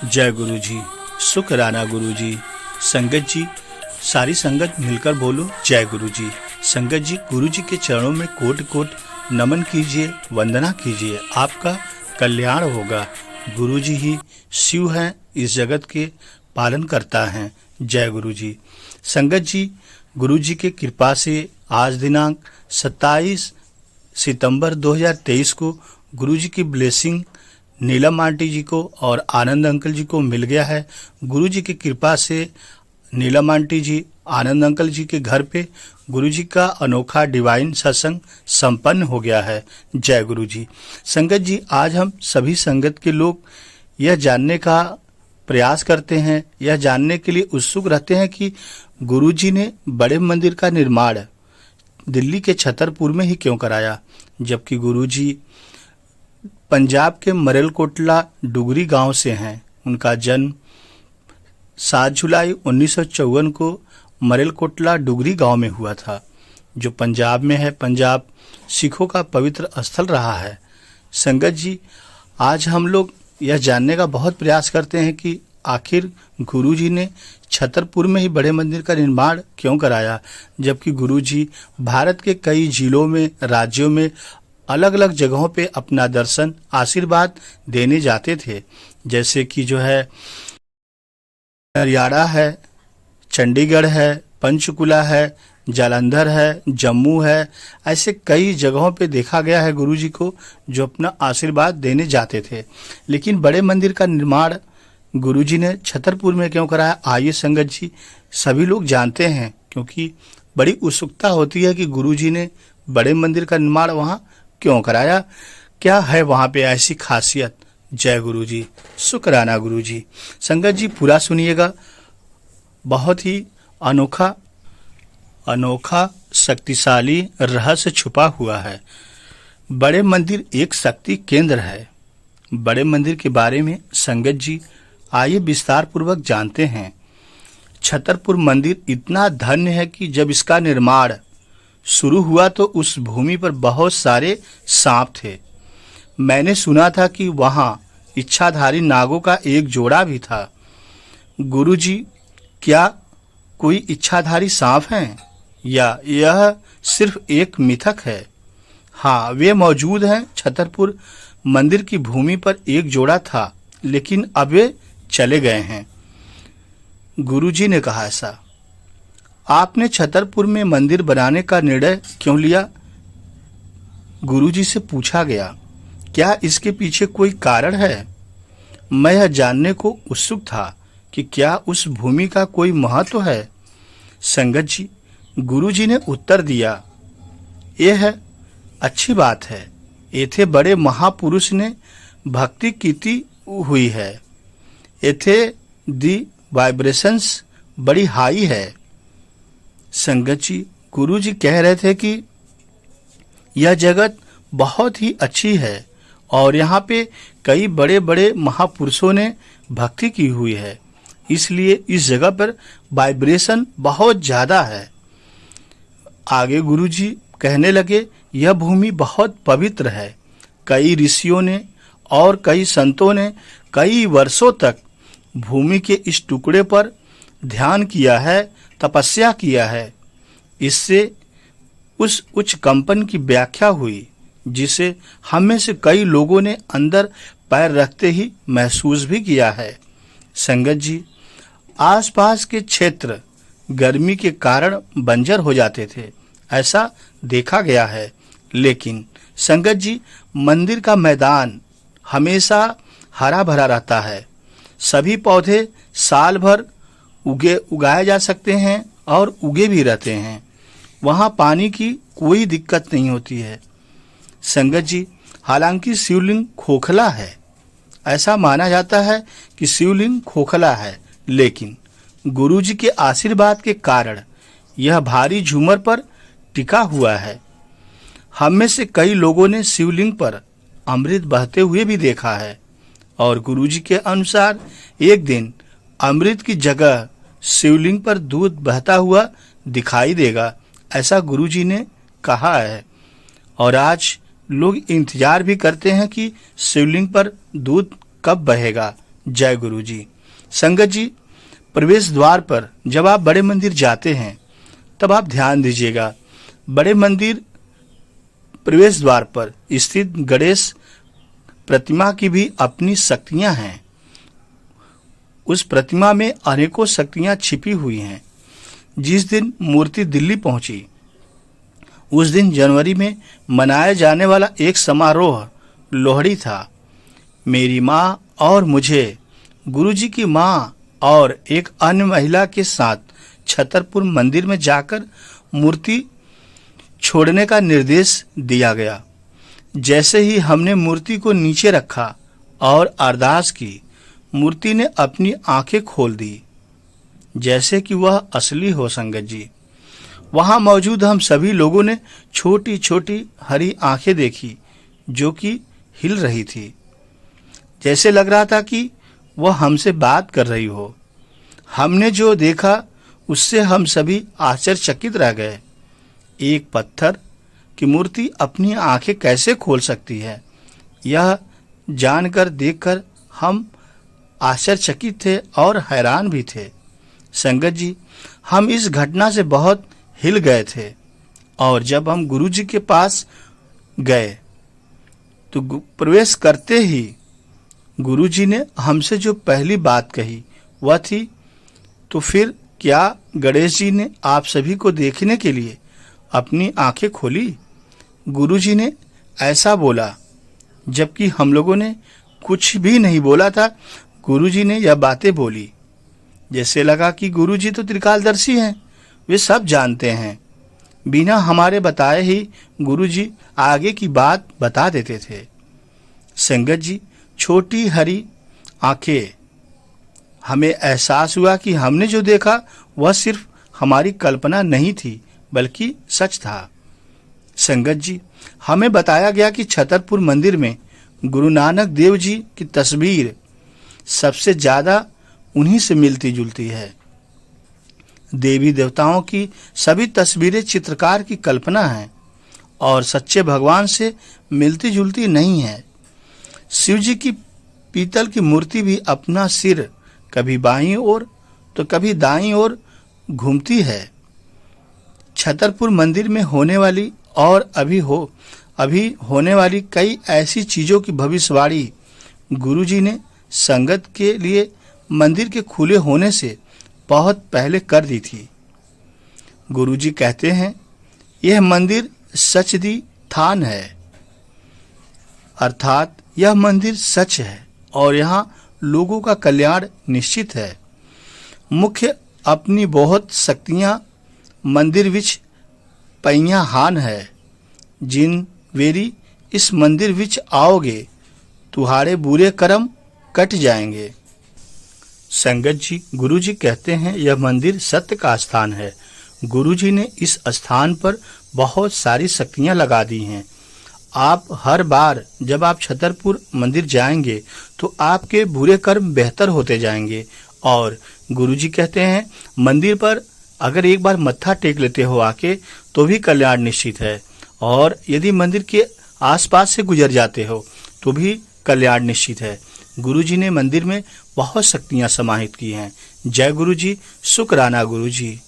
जय गुरु जी। शुक्राना गुरु जी। संगत जी, सारी संगत मिलकर बोलो जय गुरु जी। संगत जी, गुरु जी के चरणों में कोट कोट नमन कीजिए, वंदना कीजिए, आपका कल्याण होगा। गुरु जी ही शिव हैं, इस जगत के पालन करता है। जय गुरु जी। संगत जी, गुरु जी के कृपा से आज दिनांक 27 सितंबर 2023 को गुरु जी की ब्लेसिंग नीलम आंटी जी को और आनंद अंकल जी को मिल गया है। गुरु जी की कृपा से नीलम आंटी जी, आनंद अंकल जी के घर पे गुरु जी का अनोखा डिवाइन सत्संग संपन्न हो गया है। जय गुरु जी। संगत जी, आज हम सभी संगत के लोग यह जानने का प्रयास करते हैं, यह जानने के लिए उत्सुक रहते हैं कि गुरु जी ने बड़े मंदिर का निर्माण दिल्ली के छतरपुर में ही क्यों कराया, जबकि गुरु जी पंजाब के मरेलकोटला डुगरी गांव से हैं। उनका जन्म 7 जुलाई 1954 को मरेलकोटला डुगरी गांव में हुआ था, जो पंजाब में है। पंजाब सिखों का पवित्र स्थल रहा है। संगत जी, आज हम लोग यह जानने का बहुत प्रयास करते हैं कि आखिर गुरु जी ने छतरपुर में ही बड़े मंदिर का निर्माण क्यों कराया, जबकि गुरु जी भारत के कई जिलों में, राज्यों में, अलग अलग जगहों पे अपना दर्शन आशीर्वाद देने जाते थे। जैसे कि जो है हरियाणा है, चंडीगढ़ है, पंचकुला है, जालंधर है, जम्मू है, ऐसे कई जगहों पे देखा गया है गुरु जी को जो अपना आशीर्वाद देने जाते थे। लेकिन बड़े मंदिर का निर्माण गुरु जी ने छतरपुर में क्यों कराया, आइए संगत जी सभी लोग जानते हैं, क्योंकि बड़ी उत्सुकता होती है कि गुरु जी ने बड़े मंदिर का निर्माण वहाँ क्यों कराया, क्या है वहाँ पे ऐसी खासियत। जय गुरु जी। शुक्राना गुरु जी। संगत जी, पूरा सुनिएगा, बहुत ही अनोखा शक्तिशाली रहस्य छुपा हुआ है। बड़े मंदिर एक शक्ति केंद्र है। बड़े मंदिर के बारे में संगत जी आइए विस्तार पूर्वक जानते हैं। छतरपुर मंदिर इतना धन्य है कि जब इसका निर्माण शुरू हुआ तो उस भूमि पर बहुत सारे सांप थे। मैंने सुना था कि वहां इच्छाधारी नागों का एक जोड़ा भी था। गुरुजी, क्या कोई इच्छाधारी सांप हैं या यह सिर्फ एक मिथक है? हाँ, वे मौजूद हैं। छतरपुर मंदिर की भूमि पर एक जोड़ा था, लेकिन अब वे चले गए हैं। गुरुजी ने कहा, ऐसा आपने छतरपुर में मंदिर बनाने का निर्णय क्यों लिया? गुरुजी से पूछा गया, क्या इसके पीछे कोई कारण है? मैं यह जानने को उत्सुक था कि क्या उस भूमि का कोई महत्व है। संगत जी, गुरुजी ने उत्तर दिया, यह है अच्छी बात है। एथे बड़े महापुरुष ने भक्ति कीती हुई है। एथे दी वाइब्रेशंस बड़ी हाई है। संगत जी, गुरु जी कह रहे थे कि यह जगत बहुत ही अच्छी है और यहाँ पे कई बड़े बड़े महापुरुषों ने भक्ति की हुई है, इसलिए इस जगह पर वाइब्रेशन बहुत ज्यादा है। आगे गुरु जी कहने लगे, यह भूमि बहुत पवित्र है। कई ऋषियों ने और कई संतों ने कई वर्षों तक भूमि के इस टुकड़े पर ध्यान किया है, तपस्या किया है। इससे उस उच्च कंपन की व्याख्या हुई जिसे हम में से कई लोगों ने अंदर पैर रखते ही महसूस भी किया है। संगत जी, आसपास के क्षेत्र गर्मी के कारण बंजर हो जाते थे, ऐसा देखा गया है। लेकिन संगत जी, मंदिर का मैदान हमेशा हरा भरा रहता है। सभी पौधे साल भर उगाए जा सकते हैं और उगे भी रहते हैं। वहाँ पानी की कोई दिक्कत नहीं होती है। संगत जी, हालांकि शिवलिंग खोखला है, ऐसा माना जाता है कि शिवलिंग खोखला है, लेकिन गुरुजी के आशीर्वाद के कारण यह भारी झूमर पर टिका हुआ है। हम में से कई लोगों ने शिवलिंग पर अमृत बहते हुए भी देखा है और गुरुजी के अनुसार एक दिन अमृत की जगह शिवलिंग पर दूध बहता हुआ दिखाई देगा, ऐसा गुरुजी ने कहा है। और आज लोग इंतजार भी करते हैं कि शिवलिंग पर दूध कब बहेगा। जय गुरु जी। संगत जी, प्रवेश द्वार पर जब आप बड़े मंदिर जाते हैं तब आप ध्यान दीजिएगा, बड़े मंदिर प्रवेश द्वार पर स्थित गणेश प्रतिमा की भी अपनी शक्तियां हैं। उस प्रतिमा में अनेकों शक्तियां छिपी हुई हैं। जिस दिन मूर्ति दिल्ली पहुंची उस दिन जनवरी में मनाया जाने वाला एक समारोह लोहड़ी था। मेरी माँ और मुझे गुरुजी की माँ और एक अन्य महिला के साथ छतरपुर मंदिर में जाकर मूर्ति छोड़ने का निर्देश दिया गया। जैसे ही हमने मूर्ति को नीचे रखा और अरदास की, मूर्ति ने अपनी आंखें खोल दी जैसे कि वह असली हो। संगत जी, वहां मौजूद हम सभी लोगों ने छोटी छोटी हरी आंखें देखी जो कि हिल रही थी। जैसे लग रहा था कि वह हमसे बात कर रही हो। हमने जो देखा उससे हम सभी आश्चर्यचकित रह गए। एक पत्थर की मूर्ति अपनी आंखें कैसे खोल सकती है, यह जानकर देखकर हम आश्चर्यचकित थे और हैरान भी थे। संगत जी, हम इस घटना से बहुत हिल गए थे और जब हम गुरुजी के पास गए तो प्रवेश करते ही गुरुजी ने हमसे जो पहली बात कही वह थी, तो फिर क्या गणेश जी ने आप सभी को देखने के लिए अपनी आंखें खोली? गुरुजी ने ऐसा बोला जबकि हम लोगों ने कुछ भी नहीं बोला था। गुरुजी ने यह बातें बोली, जैसे लगा कि गुरुजी तो त्रिकालदर्शी हैं, वे सब जानते हैं। बिना हमारे बताए ही गुरुजी आगे की बात बता देते थे। संगत जी, छोटी हरी आंखें, हमें एहसास हुआ कि हमने जो देखा वह सिर्फ हमारी कल्पना नहीं थी बल्कि सच था। संगत जी, हमें बताया गया कि छतरपुर मंदिर में गुरु नानक देव जी की तस्वीर सबसे ज्यादा उन्हीं से मिलती जुलती है। देवी देवताओं की सभी तस्वीरें चित्रकार की कल्पना हैं और सच्चे भगवान से मिलती जुलती नहीं है। शिव जी की पीतल की मूर्ति भी अपना सिर कभी बाईं ओर तो कभी दाईं ओर घूमती है। छतरपुर मंदिर में होने वाली और अभी होने वाली कई ऐसी चीजों की भविष्यवाणी गुरुजी ने संगत के लिए मंदिर के खुले होने से बहुत पहले कर दी थी। गुरुजी कहते हैं, यह मंदिर सचदी थान है, अर्थात यह मंदिर सच है और यहाँ लोगों का कल्याण निश्चित है। मुख्य अपनी बहुत शक्तियां मंदिर विच पईयां हान है। जिन वेरी इस मंदिर विच आओगे तुम्हारे बुरे कर्म कट जाएंगे। संगत जी, गुरुजी कहते हैं यह मंदिर सत्य का स्थान है। गुरुजी ने इस स्थान पर बहुत सारी शक्तियां लगा दी हैं। आप हर बार जब आप छतरपुर मंदिर जाएंगे तो आपके बुरे कर्म बेहतर होते जाएंगे। और गुरुजी कहते हैं मंदिर पर अगर एक बार मत्था टेक लेते हो आके तो भी कल्याण निश्चित है, और यदि मंदिर के आसपास से गुजर जाते हो तो भी कल्याण निश्चित है। गुरुजी ने मंदिर में बहुत शक्तियां समाहित की हैं। जय गुरुजी, शुक्राना गुरुजी।